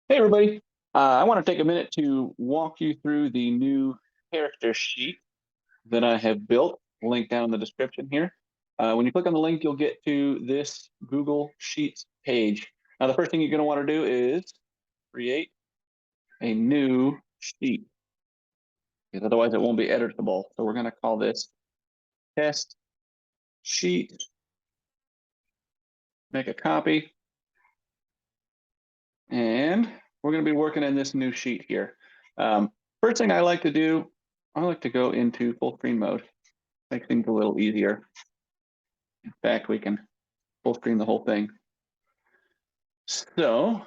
Hey everybody, I want to take a minute to walk you through the new character sheet that I have built, link down in the description here. When you click on the link, you'll get to this Google Sheets page. Now, the first thing you're going to want to do is create a new sheet, because otherwise it won't be editable. So we're going to call this test sheet, make a copy, and we're going to be working in this new sheet here. First thing I like to do, I like to go into full screen mode. Make things a little easier. In fact, we can full screen the whole thing. So,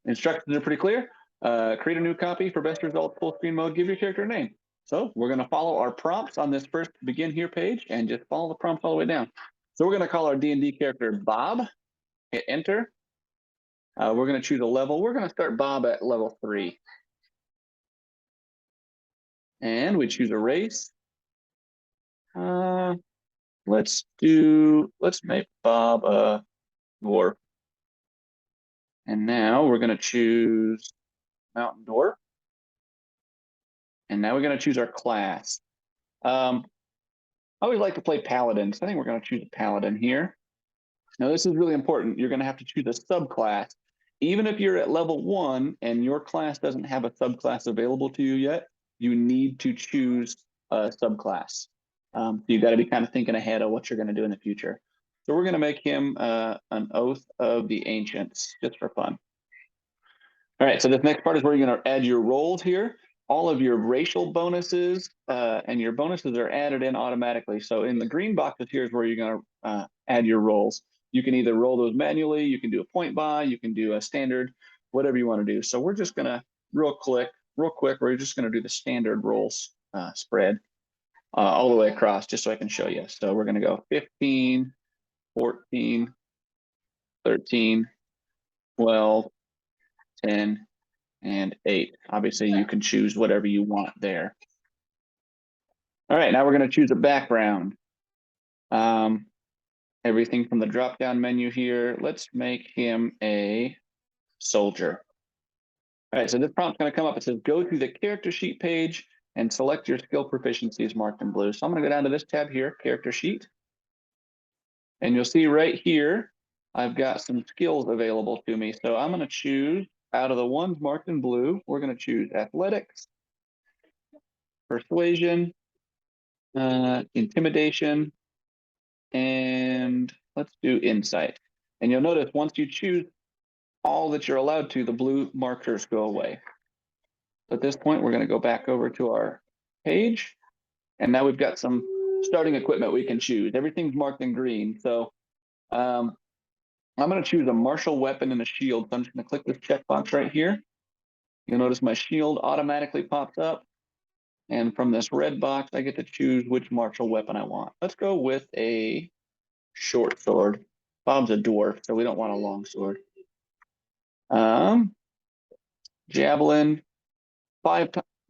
instructions are pretty clear. Create a new copy for best results, full screen mode, give your character a name. So we're gonna follow our prompts on this first begin here page and just follow the prompts all the way down. So we're gonna call our D&D character Bob, hit enter. We're gonna choose a level. We're gonna start Bob at level 3. And we choose a race. Let's make Bob a dwarf. And now we're going to choose Mountain Dwarf. And now we're going to choose our class. I always like to play Paladin, so I think we're going to choose a Paladin here. Now, this is really important. You're going to have to choose a subclass. Even if you're at level 1 and your class doesn't have a subclass available to you yet, you need to choose a subclass. So you got to be kind of thinking ahead of what you're going to do in the future. So we're going to make him an Oath of the Ancients, just for fun. All right, so this next part is where you're going to add your roles here. All of your racial bonuses and your bonuses are added in automatically. So in the green boxes here is where you're going to add your roles. You can either roll those manually, you can do a point buy, you can do a standard, whatever you want to do. So we're just going to real quick, we're just going to do the standard rolls spread all the way across, just so I can show you. So we're going to go 15, 14, 13, 12, 10, and 8. Obviously, you can choose whatever you want there. All right, now we're going to choose a background. Everything from the drop-down menu here. Let's make him a soldier. All right, so this prompt's going to come up. It says, go to the character sheet page and select your skill proficiencies marked in blue. So I'm going to go down to this tab here, character sheet. And you'll see right here, I've got some skills available to me. So I'm going to choose out of the ones marked in blue, we're going to choose athletics, persuasion, intimidation, and let's do insight. And you'll notice once you choose all that you're allowed to, the blue markers go away. So at this point, we're going to go back over to our page. And now we've got some starting equipment we can choose. Everything's marked in green. So I'm going to choose a martial weapon and a shield. So I'm just going to click this checkbox right here. You'll notice my shield automatically pops up. And from this red box, I get to choose which martial weapon I want. Let's go with a short sword. Bob's a dwarf, so we don't want a long sword. Javelin,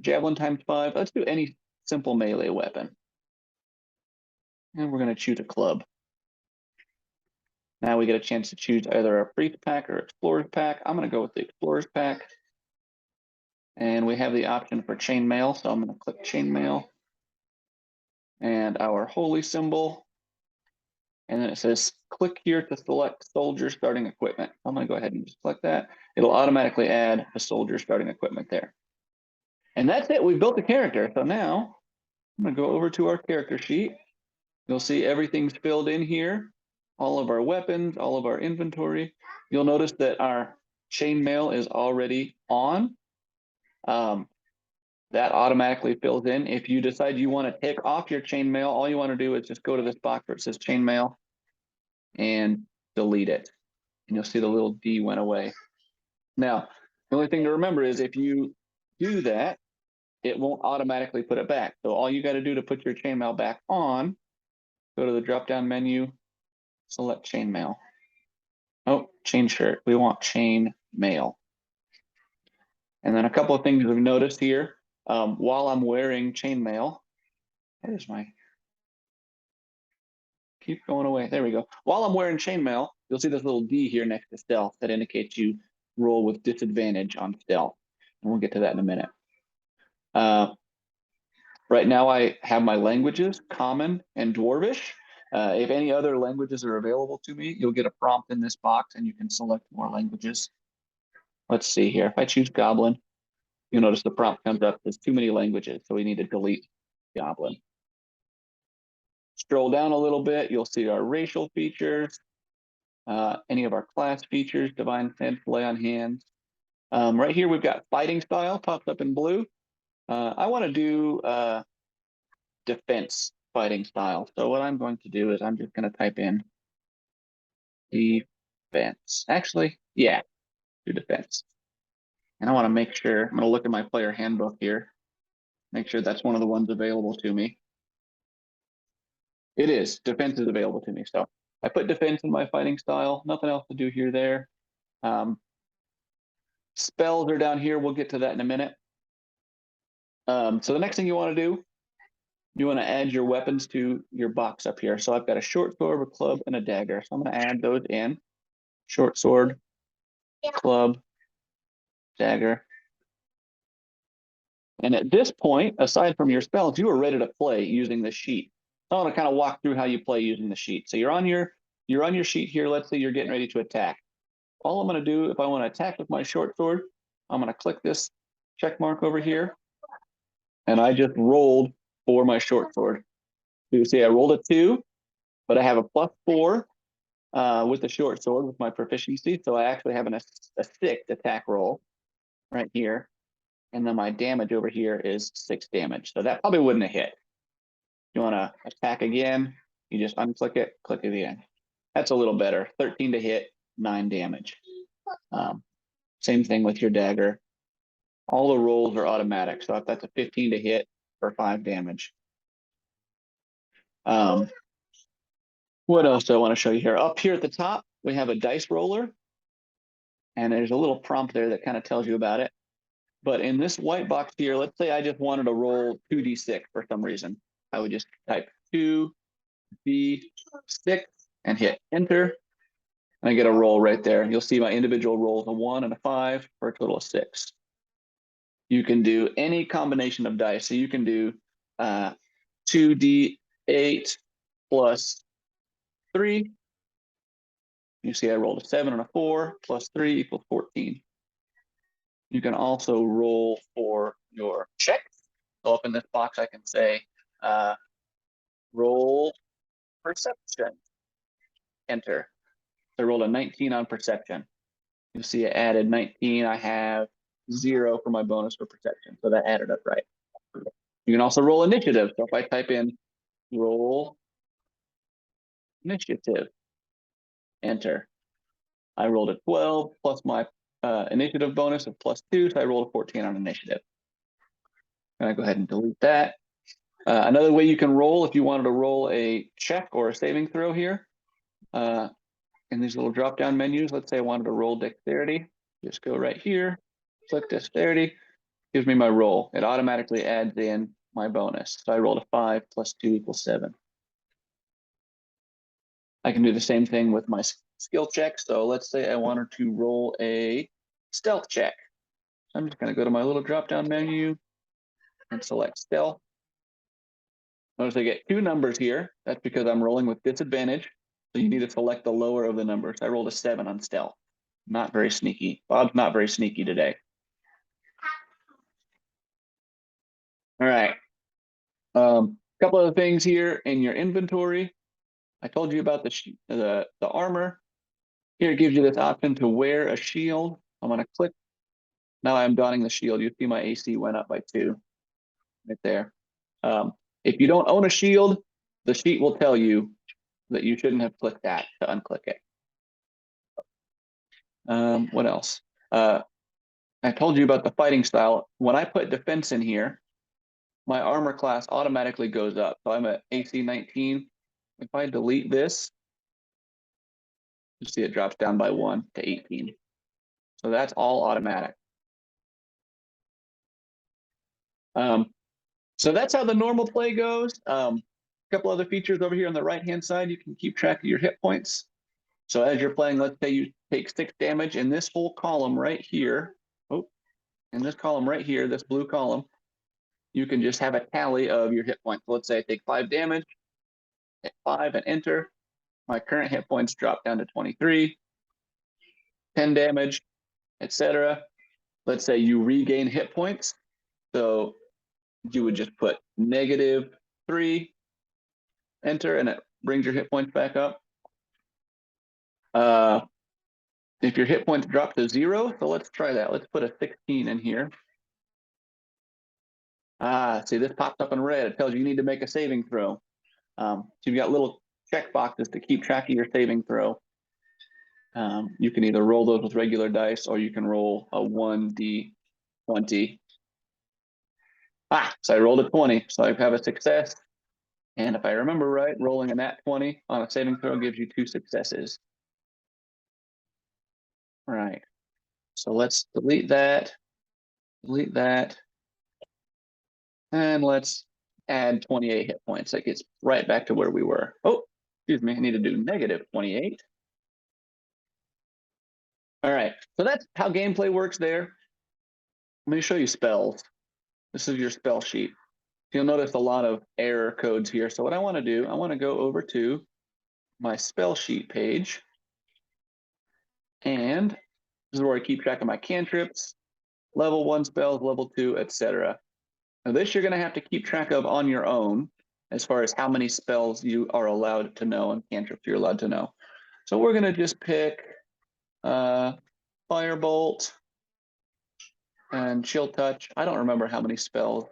javelin times 5. Let's do any simple melee weapon. And we're going to choose a club. Now we get a chance to choose either a priest pack or explorer's pack. I'm going to go with the explorer's pack. And we have the option for chainmail, so I'm going to click chainmail. And our holy symbol. And then it says, click here to select soldier starting equipment. I'm going to go ahead and just click that. It'll automatically add the soldier starting equipment there. And that's it. We've built the character. So now I'm going to go over to our character sheet. You'll see everything's filled in here. All of our weapons, all of our inventory. You'll notice that our chainmail is already on. That automatically fills in. If you decide you want to take off your chainmail, all you want to do is just go to this box where it says chainmail and delete it. And you'll see the little D went away. Now, the only thing to remember is if you do that, it won't automatically put it back. So all you got to do to put your chainmail back on, go to the drop-down menu, select chainmail. Oh, chain shirt. We want chain mail. And then a couple of things we've noticed here. While I'm wearing chainmail, there's my, keep going away. There we go. While I'm wearing chainmail, you'll see this little D here next to stealth that indicates you roll with disadvantage on stealth. And we'll get to that in a minute. Right now I have my languages, Common and Dwarvish. If any other languages are available to me, you'll get a prompt in this box and you can select more languages. Let's see here. If I choose Goblin, you'll notice the prompt comes up. There's too many languages, so we need to delete Goblin. Scroll down a little bit, you'll see our racial features, any of our class features, Divine Sense, Lay on Hands. Right here, we've got Fighting Style, pops up in blue. I want to do Defense Fighting Style. So what I'm going to do is I'm just going to type in Defense. Actually, yeah, do Defense. And I want to make sure, I'm going to look at my player handbook here, make sure that's one of the ones available to me. It is. Defense is available to me. So I put Defense in my fighting style. Nothing else to do here, there. Spells are down here. We'll get to that in a minute. So the next thing you want to do, you want to add your weapons to your box up here. So I've got a short sword, a club, and a dagger. So I'm going to add those in. Short sword, club, dagger. And at this point, aside from your spells, you are ready to play using the sheet. So I want to kind of walk through how you play using the sheet. So you're on your sheet here. Let's say you're getting ready to attack. All I'm going to do, if I want to attack with my short sword, I'm going to click this check mark over here. And I just rolled for my short sword. You see I rolled a 2, but I have a +4 with the short sword with my proficiency. So I actually have a 6 attack roll right here. And then my damage over here is 6 damage. So that probably wouldn't have hit. You want to attack again, you just unclick it, click it again. That's a little better. 13 to hit, 9 damage. Same thing with your dagger. All the rolls are automatic. So if that's a 15 to hit for 5 damage. What else do I want to show you here? Up here at the top, we have a dice roller. And there's a little prompt there that kind of tells you about it. But in this white box here, let's say I just wanted to roll 2d6 for some reason. I would just type 2d6 and hit enter. And I get a roll right there. You'll see my individual rolls, a 1 and a 5 for a total of 6. You can do any combination of dice. So you can do 2d8 plus 3. You see I rolled a 7 and a 4 plus 3 equals 14. You can also roll for your checks. So up in this box, I can say roll perception, enter. So I rolled a 19 on perception. You'll see I added 19. I have 0 for my bonus for perception. So that added up right. You can also roll initiative. So if I type in roll initiative, enter. I rolled a 12 plus my initiative bonus of +2. So I rolled a 14 on initiative. And I go ahead and delete that. Another way you can roll, if you wanted to roll a check or a saving throw here, in these little drop-down menus, let's say I wanted to roll dexterity, just go right here, click dexterity, gives me my roll. It automatically adds in my bonus. So I rolled a 5 plus 2 equals 7. I can do the same thing with my skill check. So let's say I wanted to roll a stealth check. I'm just going to go to my little drop-down menu and select stealth. Notice I get 2 numbers here. That's because I'm rolling with disadvantage. So you need to select the lower of the numbers. I rolled a 7 on stealth. Not very sneaky. Bob's not very sneaky today. All right. Couple other things here in your inventory. I told you about the armor. Here it gives you this option to wear a shield. I'm going to click. Now I'm donning the shield. You see my AC went up by 2 right there. If you don't own a shield, the sheet will tell you that you shouldn't have clicked that to unclick it. What else? I told you about the fighting style. When I put defense in here, my armor class automatically goes up. So I'm at AC 19. If I delete this, you see it drops down by 1 to 18. So that's all automatic. So that's how the normal play goes. A couple other features over here on the right-hand side. You can keep track of your hit points. So as you're playing, let's say you take 6 damage in this whole column right here. Oh, in this column right here, this blue column, you can just have a tally of your hit points. Let's say I take 5 damage, hit 5 and enter. My current hit points drop down to 23, 10 damage, etc. Let's say you regain hit points. So you would just put -3, enter, and it brings your hit points back up. If your hit points drop to 0, so let's try that. Let's put a 16 in here. See, this pops up in red. It tells you need to make a saving throw. So you've got little check boxes to keep track of your saving throw. You can either roll those with regular dice, or you can roll a 1d20. So I rolled a 20, so I have a success. And if I remember right, rolling a nat 20 on a saving throw gives you 2 successes. All right, so let's delete that, and let's add 28 hit points. That gets right back to where we were. Oh, excuse me, I need to do -28. All right, so that's how gameplay works there. Let me show you spells. This is your spell sheet. You'll notice a lot of error codes here. So what I want to do, I want to go over to my spell sheet page. And this is where I keep track of my cantrips, level 1 spells, level 2, etc. Now this you're going to have to keep track of on your own as far as how many spells you are allowed to know and cantrips you're allowed to know. So we're going to just pick Firebolt and Chill Touch. I don't remember how many spells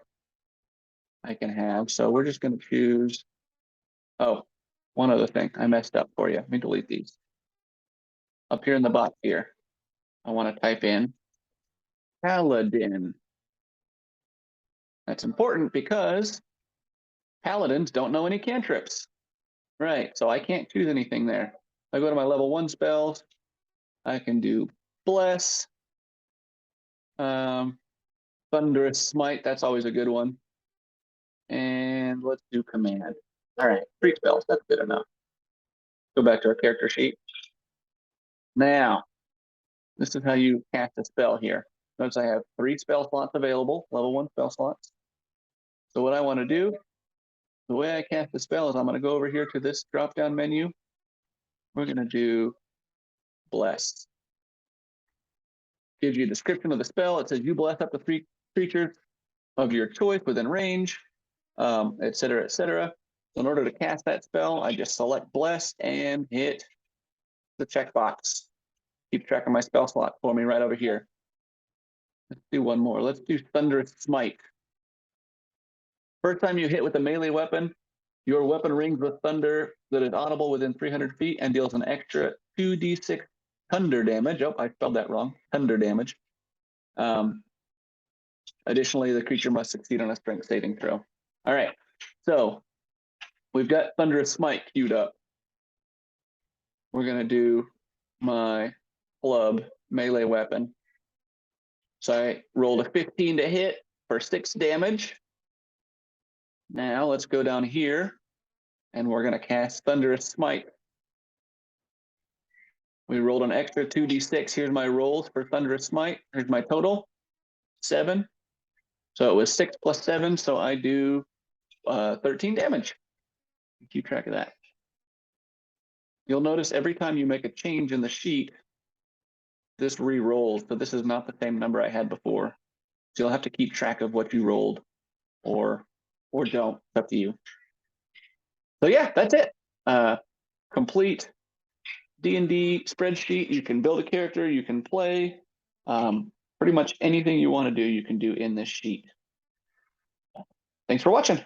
I can have. So we're just going to choose. Oh, one other thing. I messed up for you. Let me delete these. Up here in the box here, I want to type in Paladin. That's important because Paladins don't know any cantrips. Right, so I can't choose anything there. I go to my level 1 spells. I can do Bless. Thunderous Smite, that's always a good one. And let's do Command. All right, 3 spells, that's good enough. Go back to our character sheet. Now, this is how you cast a spell here. Notice I have 3 spell slots available, level 1 spell slots. So what I want to do, the way I cast the spell is I'm going to go over here to this drop-down menu. We're going to do Bless. Gives you a description of the spell. It says you bless up to 3 creatures of your choice within range, etc., etc. So in order to cast that spell, I just select Bless and hit the checkbox. Keep track of my spell slot for me right over here. Let's do one more. Let's do Thunderous Smite. First time you hit with a melee weapon, your weapon rings with thunder that is audible within 300 feet and deals an extra 2d6 thunder damage. Oh, I spelled that wrong. Thunder damage. Additionally, the creature must succeed on a strength saving throw. All right, so we've got Thunderous Smite queued up. We're going to do my club melee weapon. So I rolled a 15 to hit for 6 damage. Now let's go down here and we're going to cast Thunderous Smite. We rolled an extra 2d6. Here's my rolls for Thunderous Smite. Here's my total, 7. So it was 6 plus 7, so I do 13 damage. Keep track of that. You'll notice every time you make a change in the sheet, this re-rolls, but this is not the same number I had before. So you'll have to keep track of what you rolled or don't. It's up to you. So yeah, that's it. Complete D&D spreadsheet. You can build a character, you can play. Pretty much anything you want to do, you can do in this sheet. Thanks for watching.